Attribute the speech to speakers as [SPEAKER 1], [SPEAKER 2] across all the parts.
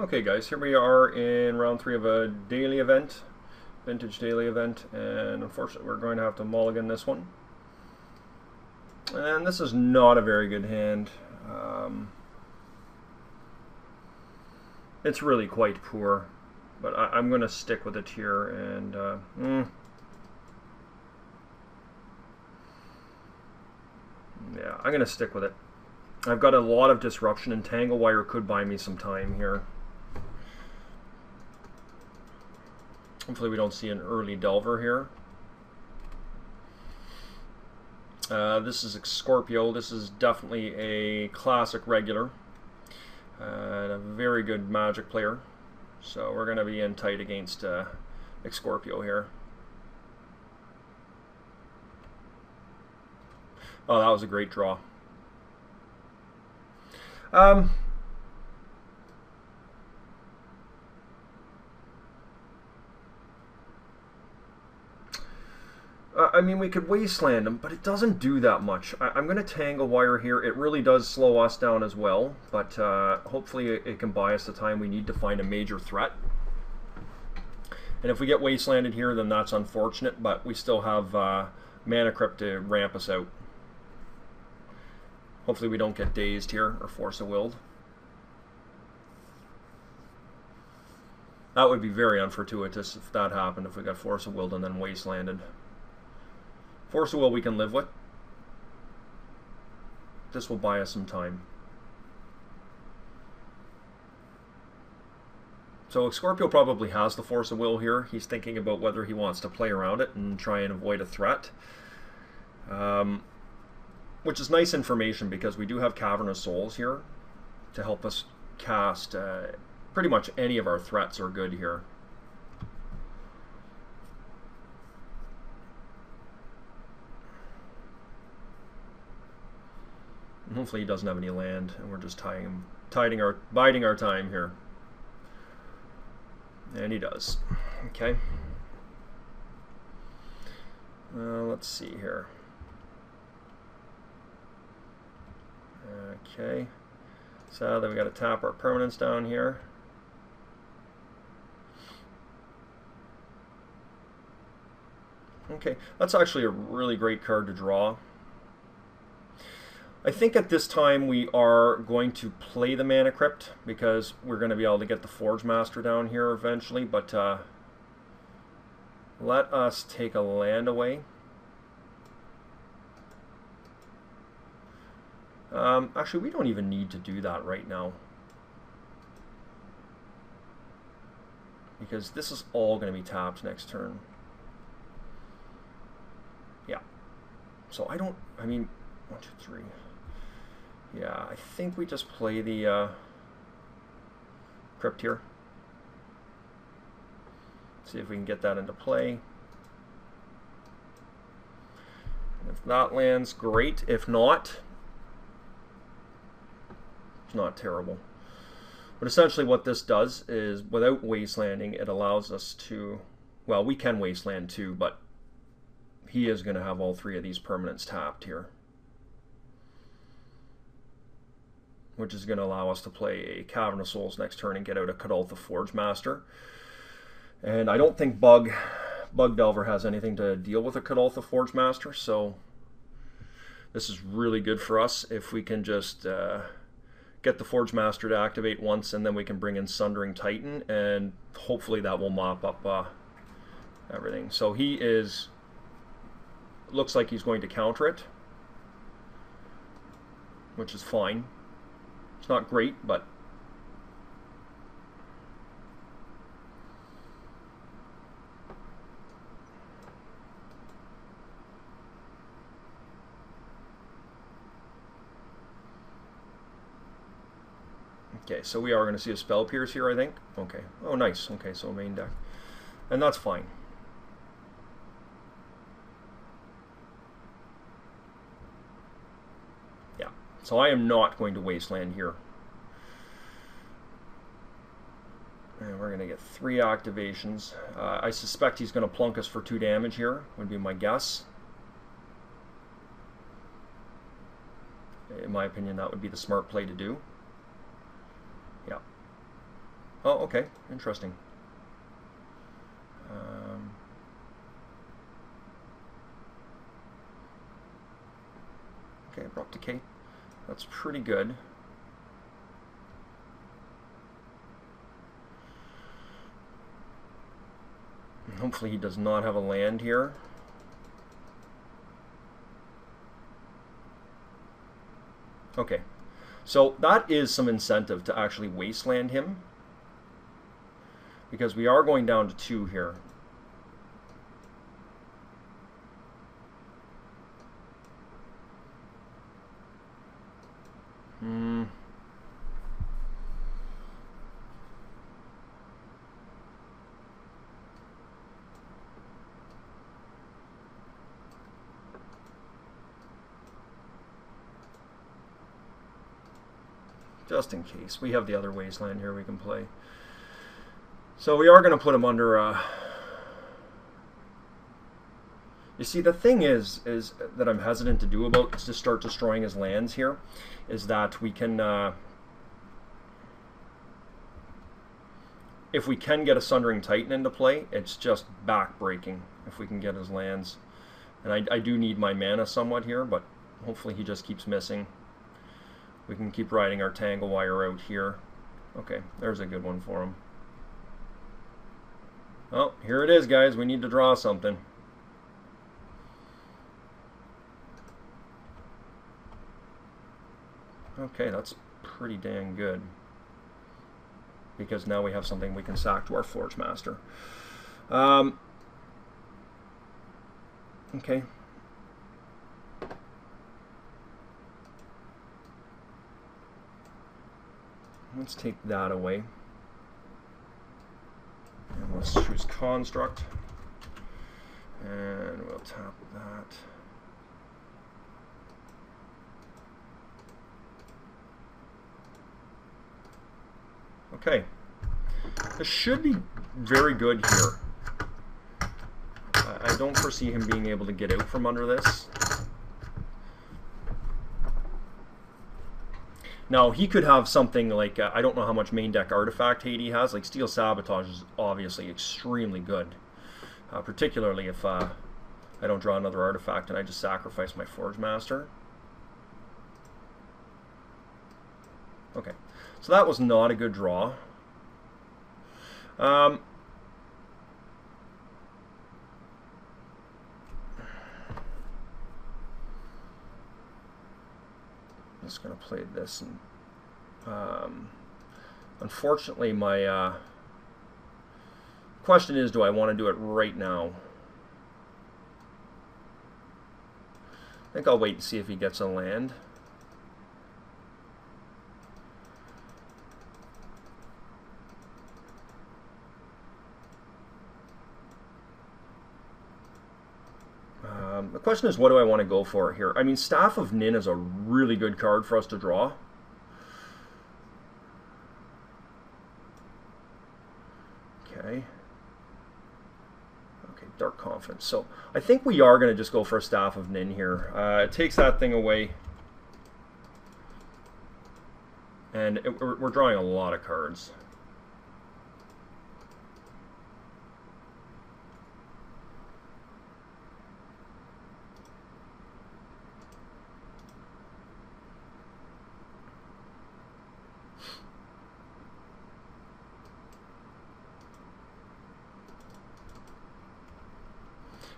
[SPEAKER 1] Okay guys, here we are in round 3 of a daily event, vintage daily event, and unfortunately we're going to have to mulligan this one. And this is not a very good hand. It's really quite poor, but I'm going to stick with it here, and yeah, I'm going to stick with it. I've got a lot of disruption, and Tangle Wire could buy me some time here. Hopefully we don't see an early Delver here. This is xkorpio. This is definitely a classic regular. And a very good Magic player. So we're going to be in tight against xkorpio here. Oh, that was a great draw. I mean, we could Wasteland him, but it doesn't do that much. I'm going to Tangle Wire here. It really does slow us down as well, but hopefully it can buy us the time we need to find a major threat. And if we get Wastelanded here, then that's unfortunate, but we still have Mana Crypt to ramp us out. Hopefully we don't get Dazed here or Force of Willed. That would be very unfortuitous if that happened, if we got Force of Willed and then Wastelanded. Force of Will we can live with. This will buy us some time. So xkorpio probably has the Force of Will here. He's thinking about whether he wants to play around it and try and avoid a threat. Which is nice information because we do have Cavern of Souls here to help us cast pretty much any of our threats are good here. And hopefully he doesn't have any land, and we're just biding our time here. And he does. Okay. Let's see here. Okay. So then we got to tap our permanents down here. Okay, that's actually a really great card to draw. I think at this time we are going to play the Mana Crypt because we're going to be able to get the Forge Master down here eventually, but let us take a land away. Actually, we don't even need to do that right now because this is all going to be tapped next turn. Yeah. So I mean, 1, 2, 3. Yeah, I think we just play the Crypt here. See if we can get that into play. And if that lands, great. If not, it's not terrible. But essentially what this does is, without Wastelanding, it allows us to, well, we can Wasteland too, but he is going to have all 3 of these permanents tapped here, which is going to allow us to play a Cavern of Souls next turn and get out a Kadoltha Forge Master. And I don't think Bug Delver has anything to deal with a Kadoltha Forge Master, so this is really good for us if we can just get the Forge Master to activate once, and then we can bring in Sundering Titan, and hopefully that will mop up everything. So he is, looks like he's going to counter it, which is fine. It's not great, but okay, so we are going to see a Spell Pierce here, I think. Okay. Oh, nice. Okay, so main deck. And that's fine. Yeah. So I am not going to Wasteland here. And we're going to get 3 activations. I suspect he's going to plunk us for 2 damage here, would be my guess. In my opinion, that would be the smart play to do. Yeah. Oh, okay. Interesting. Okay, abrupt decay. That's pretty good. Hopefully he does not have a land here. Okay, so that is some incentive to actually wasteland him, because we are going down to 2 here. Just in case. We have the other wasteland here we can play. So we are going to put him under... You see, the thing is that I'm hesitant to do about to start destroying his lands here, is that we can... if we can get a Sundering Titan into play, it's just backbreaking if we can get his lands. And I do need my mana somewhat here, but hopefully he just keeps missing. We can keep riding our Tangle Wire out here. Okay, there's a good one for him. Oh, here it is, guys. We need to draw something. Okay, that's pretty dang good. Because now we have something we can sack to our Forge Master. Okay. Let's take that away. And let's choose Construct. And we'll tap that. Okay. This should be very good here. I don't foresee him being able to get out from under this. Now, he could have something like, I don't know how much main deck artifact hate he has. Like, Steel Sabotage is obviously extremely good. Particularly if I don't draw another artifact and I just sacrifice my Forge Master. Okay, so that was not a good draw. I'm just going to play this. And, unfortunately, my question is, do I want to do it right now? I think I'll wait and see if he gets a land. The question is, what do I want to go for here? I mean, Staff of Nin is a really good card for us to draw. Okay. Okay, Dark Confidence. So I think we are going to just go for a Staff of Nin here. It takes that thing away. And we're drawing a lot of cards.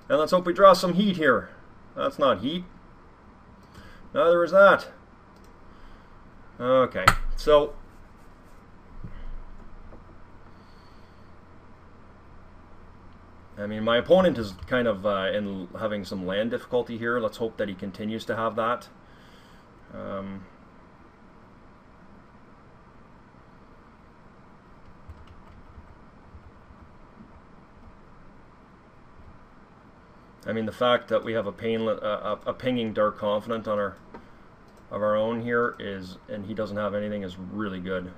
[SPEAKER 1] And let's hope we draw some heat here. That's not heat. Neither is that. Okay, so I mean, my opponent is kind of in having some land difficulty here. Let's hope that he continues to have that. I mean, the fact that we have a pinging Dark Confidant on our own here is, and he doesn't have anything, is really good.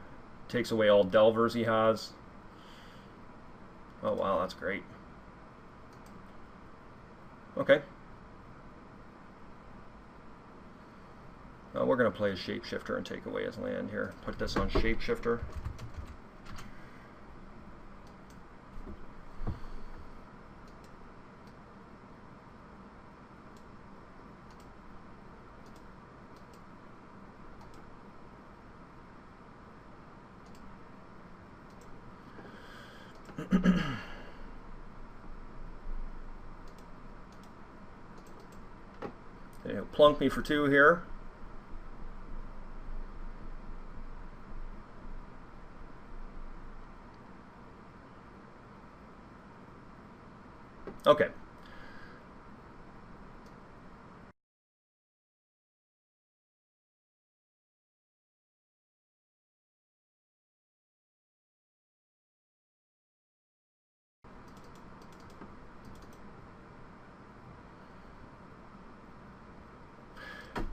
[SPEAKER 1] Takes away all Delvers he has. Oh wow, that's great. Okay. We're going to play a Shapeshifter and take away his land here. Put this on Shapeshifter. He'll plunk me for 2 here. Okay.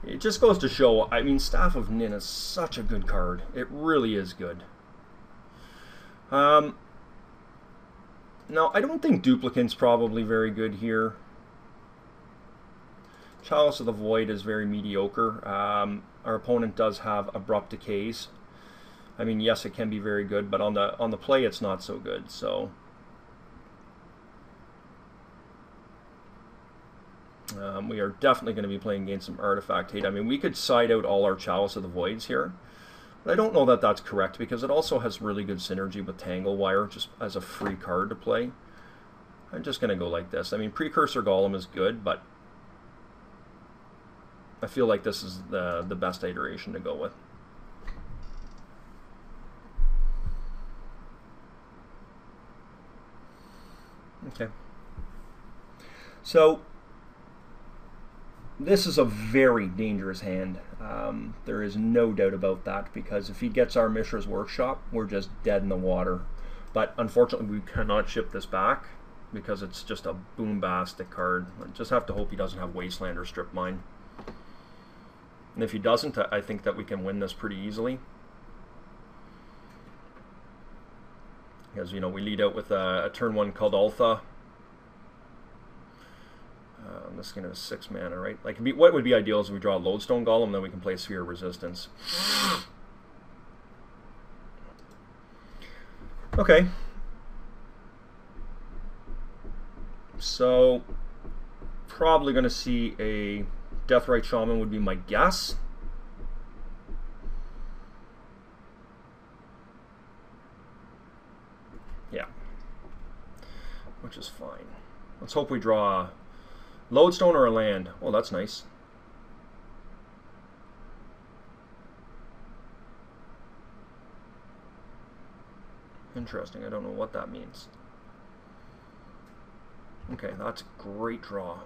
[SPEAKER 1] It just goes to show, I mean, Staff of Nin is such a good card. It really is good. Now, I don't think Duplicant's probably very good here. Chalice of the Void is very mediocre. Our opponent does have Abrupt Decays. I mean, yes, it can be very good, but on the play, it's not so good. So, we are definitely going to be playing against some Artifact Hate. I mean, we could side out all our Chalice of the Voids here. But I don't know that that's correct, because it also has really good synergy with Tangle Wire, just as a free card to play. I'm just going to go like this. I mean, Precursor Golem is good, but I feel like this is the best iteration to go with. Okay. So, this is a very dangerous hand. There is no doubt about that, because if he gets our Mishra's Workshop, we're just dead in the water. But unfortunately, we cannot ship this back, because it's just a boombastic card. I just have to hope he doesn't have Wasteland or Strip Mine. And if he doesn't, I think that we can win this pretty easily. Because, you know, we lead out with a turn 1 Kuldaltha. This is going to have 6 mana, right? Like, what would be ideal is if we draw a Lodestone Golem, then we can play Sphere of Resistance. Okay. So, probably going to see a Deathrite Shaman would be my guess. Yeah. Which is fine. Let's hope we draw a Lodestone or a land. Oh, that's nice. Interesting. I don't know what that means. Okay, that's a great draw.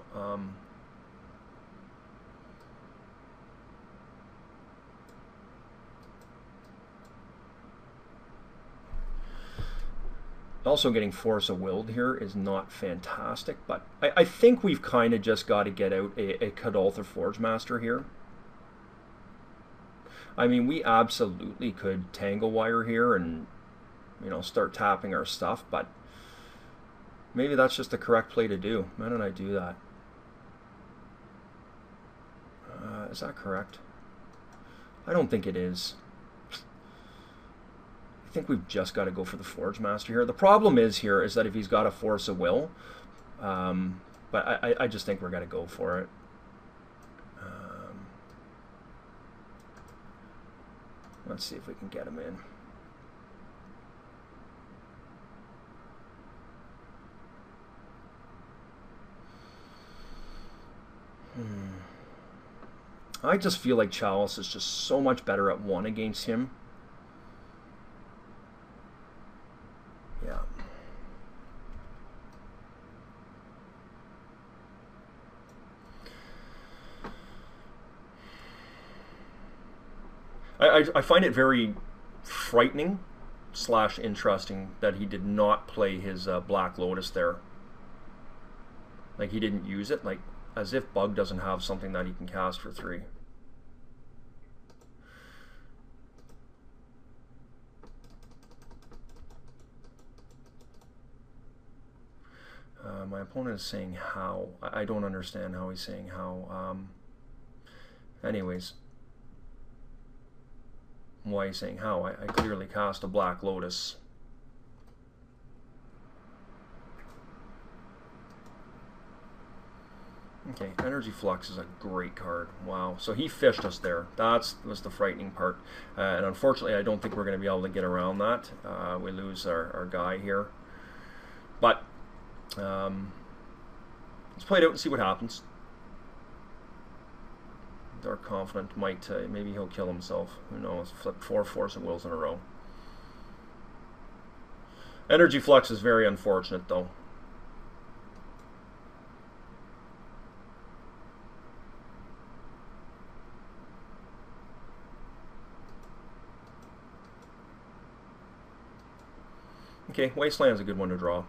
[SPEAKER 1] Also, getting Force of Willed here is not fantastic, but I think we've kind of just got to get out a Kuldaltha Forge Master here. I mean, we absolutely could Tangle Wire here and, you know, start tapping our stuff, but maybe that's just the correct play to do. Why don't I do that? Is that correct? I don't think it is. I think we've just got to go for the Forge Master here. The problem is that if he's got a Force of Will, but I just think we're going to go for it. Let's see if we can get him in. I just feel like Chalice is just so much better at 1 against him. Yeah. I find it very frightening / interesting that he did not play his Black Lotus there. Like, he didn't use it, like, as if Bug doesn't have something that he can cast for 3. My opponent is saying how. I don't understand how he's saying how. Anyways. Why he's saying how? I clearly cast a Black Lotus. Okay, Energy Flux is a great card. Wow. So he fished us there. That was the frightening part. And unfortunately, I don't think we're going to be able to get around that. We lose our guy here. But let's play it out and see what happens. Dark Confident might, maybe he'll kill himself. Who knows? Flip 4 Force of Wills in a row. Energy Flux is very unfortunate, though. Okay, Wasteland's a good one to draw.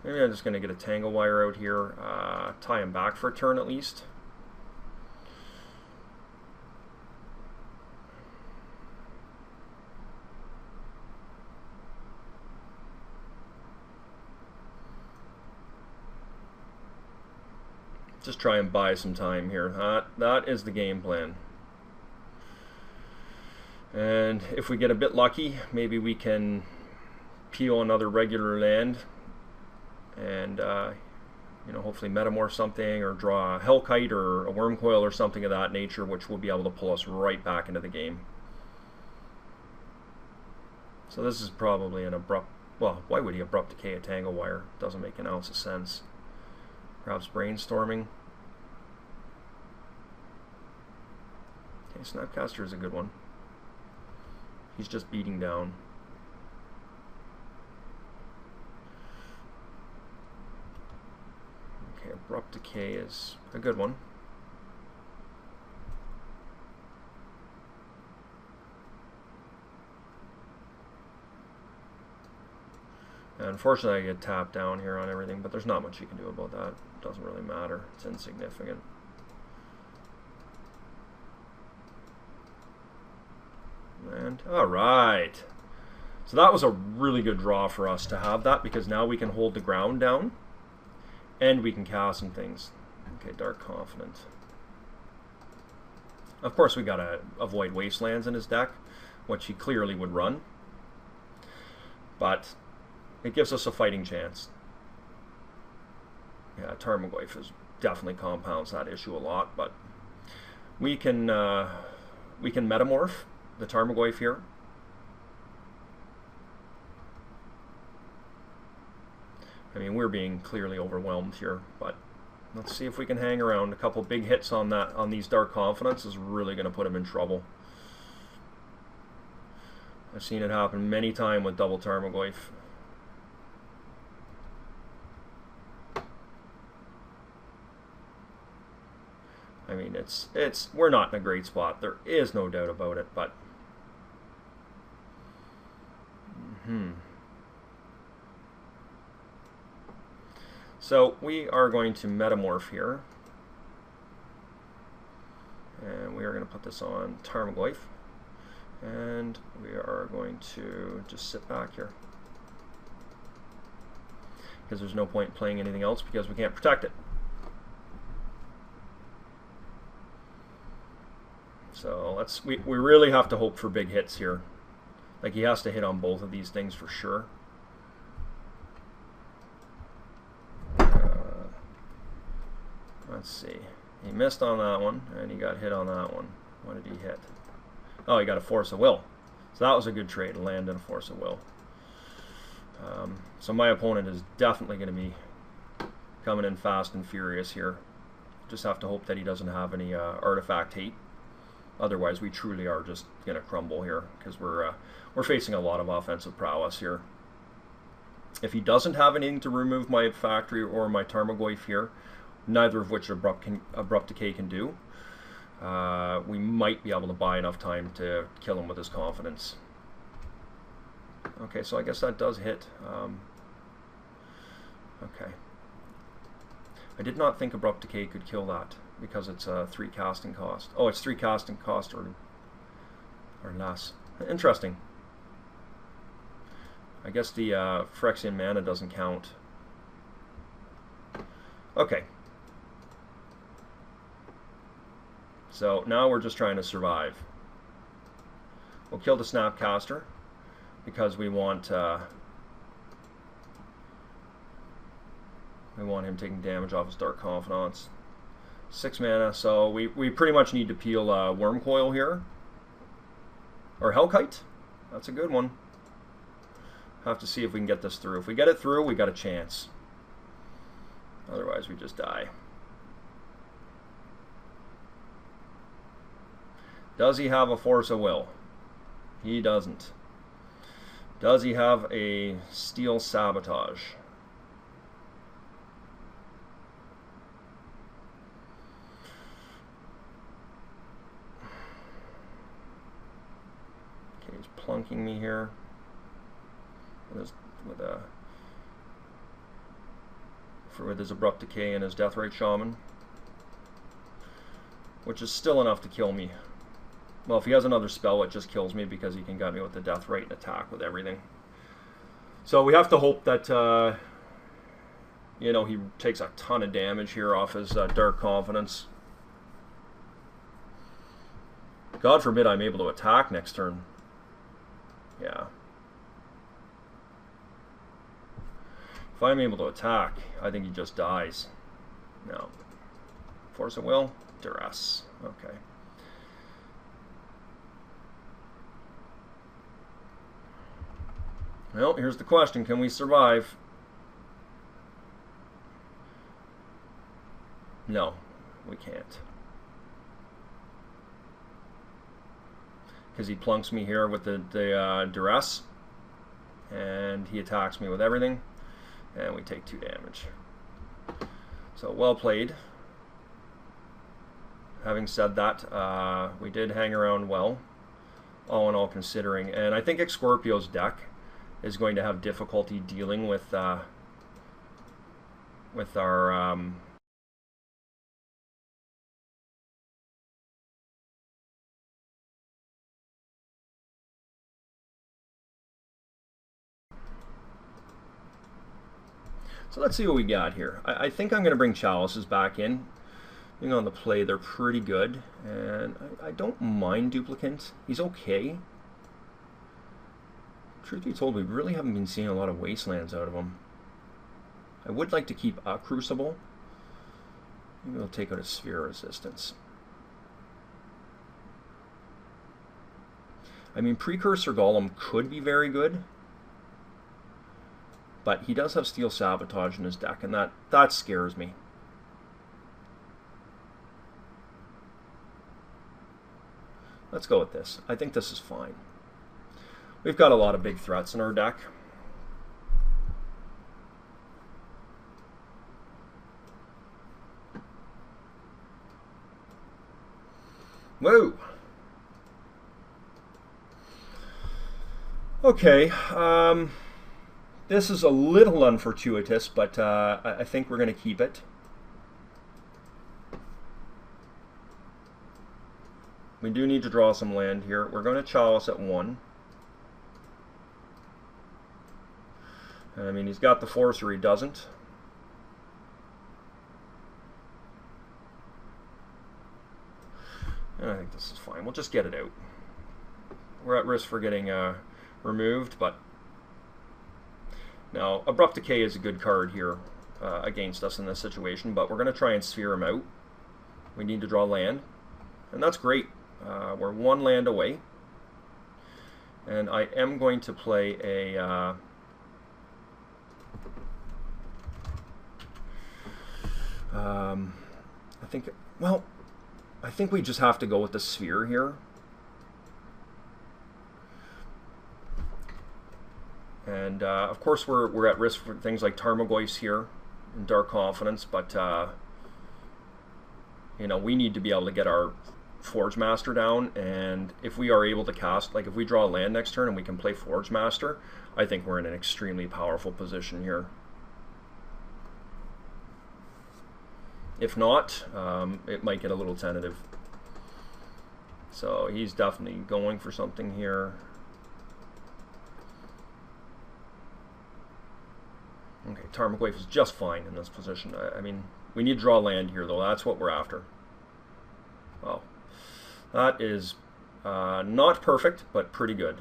[SPEAKER 1] Maybe I'm just going to get a Tangle Wire out here, tie him back for a turn at least. Just try and buy some time here. That is the game plan. And if we get a bit lucky, maybe we can peel another regular land and you know, hopefully metamorph something or draw a Hellkite or a Wormcoil or something of that nature, which will be able to pull us right back into the game. So this is probably an abrupt, well, why would he abrupt decay a Tangle Wire? Doesn't make an ounce of sense. Perhaps Brainstorming. Okay, Snapcaster is a good one. He's just beating down. Okay, Abrupt Decay is a good one. And unfortunately, I get tapped down here on everything, but there's not much you can do about that. It doesn't really matter. It's insignificant. And all right. So that was a really good draw for us to have that, because now we can hold the ground down and we can cast some things. Okay, Dark Confident. Of course, we got to avoid Wastelands in his deck, which he clearly would run. But it gives us a fighting chance. Yeah, Tarmogoyf is definitely compounds that issue a lot, but we can metamorph the Tarmogoyf here. I mean, we're being clearly overwhelmed here, but let's see if we can hang around. A couple big hits on that, on these Dark Confidence is really going to put him in trouble. I've seen it happen many times with double Tarmogoyf. I mean, we're not in a great spot. There is no doubt about it, but so we are going to metamorph here, and we are going to put this on Tarmogoyf, and we are going to just sit back here because there's no point playing anything else because we can't protect it. So we really have to hope for big hits here. Like, he has to hit on both of these things for sure. Let's see. He missed on that one, and he got hit on that one. What did he hit? Oh, he got a Force of Will. So that was a good trade, land and a Force of Will. So my opponent is definitely going to be coming in fast and furious here. Just have to hope that he doesn't have any artifact hate. Otherwise, we truly are just going to crumble here because we're facing a lot of offensive prowess here. If he doesn't have anything to remove my factory or my Tarmogoyf here, neither of which Abrupt Decay can do, we might be able to buy enough time to kill him with his Confidence. Okay, so I guess that does hit. Okay. I did not think Abrupt Decay could kill that, because it's a 3 casting cost. Oh, it's 3 casting cost or less. Interesting. I guess the Phyrexian mana doesn't count. Okay. So now we're just trying to survive. We'll kill the Snapcaster because we want him taking damage off his Dark Confidence. 6 mana, so we pretty much need to peel Worm Coil here. Or Hellkite. That's a good one. Have to see if we can get this through. If we get it through, we got a chance. Otherwise, we just die. Does he have a Force of Will? He doesn't. Does he have a Steel Sabotage? Okay, he's plunking me here with his Abrupt Decay and his Deathrite Shaman, which is still enough to kill me. Well, if he has another spell, it just kills me because he can get me with the Deathrite and attack with everything. So we have to hope that, you know, he takes a ton of damage here off his Dark Confidence. God forbid I'm able to attack next turn. Yeah. If I'm able to attack, I think he just dies. No. Force of Will? Duress. Okay. Well, here's the question. Can we survive? No, we can't. Because he plunks me here with the Duress. And he attacks me with everything. And we take 2 damage. So, well played. Having said that, we did hang around well, all in all considering. And I think xkorpio's deck is going to have difficulty dealing with our So let's see what we got here. I think I'm going to bring Chalices back in. You know, on the play, they're pretty good. And I don't mind Duplicant. He's okay. Truth be told, we really haven't been seeing a lot of Wastelands out of him. I would like to keep a Crucible. Maybe we'll take out a Sphere Resistance. I mean, Precursor Golem could be very good. But he does have Steel Sabotage in his deck, and that scares me. Let's go with this. I think this is fine. We've got a lot of big threats in our deck. Whoa! Okay, this is a little unfortuitous, but I think we're going to keep it. We do need to draw some land here. We're going to Chalice at 1. I mean, he's got the Force or he doesn't. And I think this is fine. We'll just get it out. We're at risk for getting removed, but now Abrupt Decay is a good card here against us in this situation, but we're going to try and sphere him out. We need to draw land, and that's great. We're 1 land away, and I am going to play a I think we just have to go with the Sphere here. And of course we're at risk for things like Tarmogoyfs here and Dark Confidence, but you know, we need to be able to get our Forge Master down, and if we are able to cast, like if we draw a land next turn and we can play Forge Master, I think we're in an extremely powerful position here. If not, it might get a little tentative. So he's definitely going for something here. Okay, Tarmogoyf is just fine in this position. I mean, we need to draw land here, though. That's what we're after. Oh, that is not perfect, but pretty good.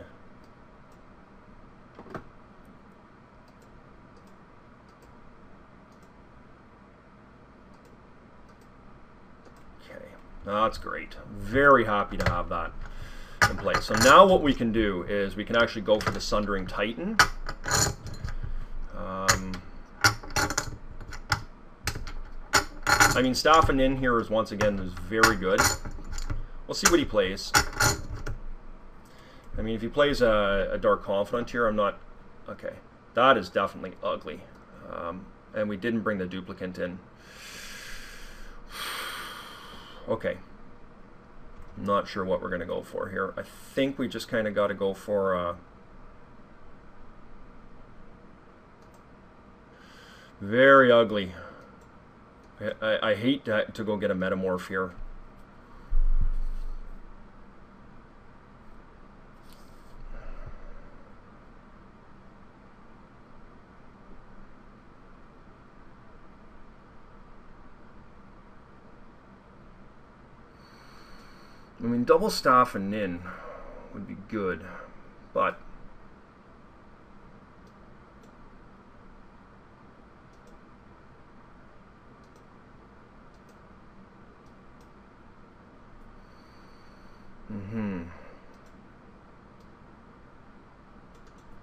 [SPEAKER 1] That's great. Very happy to have that in place. So now what we can do is we can actually go for the Sundering Titan. I mean, Staff and Nin here is once again is very good. We'll see what he plays. I mean, if he plays a Dark Confidant here, I'm not... Okay, that is definitely ugly. And we didn't bring the duplicant in. Okay. Not sure what we're going to go for here. I think we just kind of got to go for... very ugly. I hate to go get a Metamorph here. I mean, double Staff and Nin would be good, but...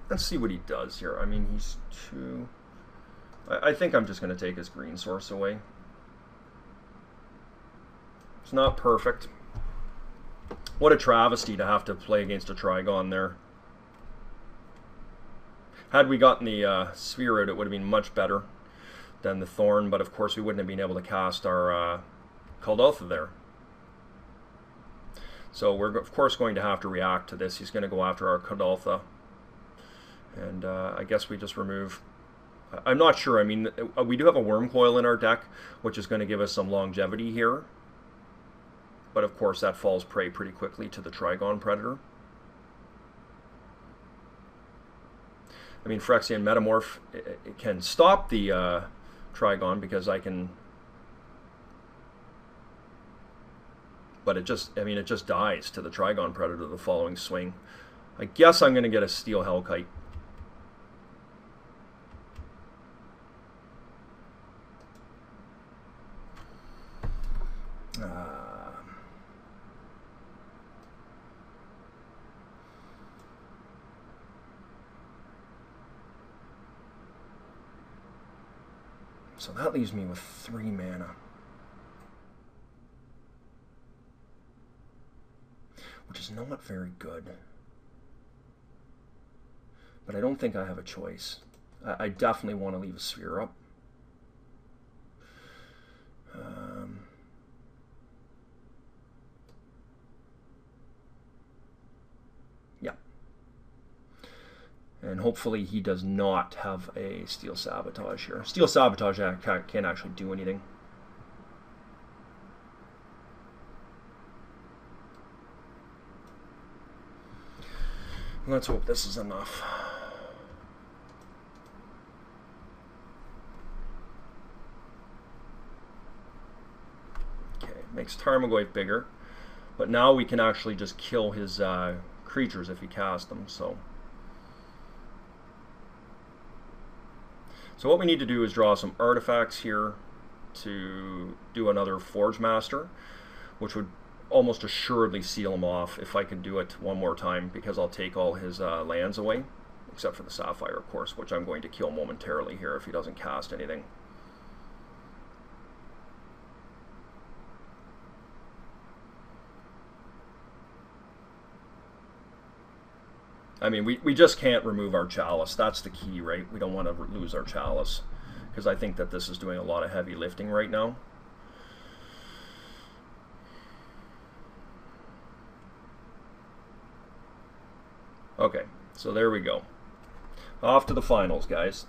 [SPEAKER 1] Let's see what he does here. I mean, he's 2... I think I'm just going to take his green source away. It's not perfect. What a travesty to have to play against a Trigon there. Had we gotten the Sphere out, it would have been much better than the Thorn, but of course we wouldn't have been able to cast our Kuldotha there. So we're of course going to have to react to this. He's going to go after our Kuldotha. And I guess we just remove... I'm not sure. I mean, we do have a Worm Coil in our deck, which is going to give us some longevity here. But of course that falls prey pretty quickly to the Trigon Predator. I mean, Phyrexian Metamorph, it can stop the Trigon because I can... But it just, I mean, it just dies to the Trigon Predator the following swing. I guess I'm going to get a Steel Hellkite. So that leaves me with 3 mana. Which is not very good. But I don't think I have a choice. I definitely want to leave a Sphere up. Yeah. And hopefully he does not have a Steel Sabotage here. Steel Sabotage can't actually do anything. Let's hope this is enough. Okay, makes Tarmogoyf bigger. But now we can actually just kill his creatures if he casts them, so... So what we need to do is draw some artifacts here to do another Forge Master, which would almost assuredly seal him off if I could do it one more time, because I'll take all his lands away, except for the Sapphire, of course, which I'm going to kill momentarily here if he doesn't cast anything. I mean, we just can't remove our Chalice. That's the key, right? We don't want to lose our Chalice, because I think that this is doing a lot of heavy lifting right now. Okay, so there we go. Off to the finals, guys.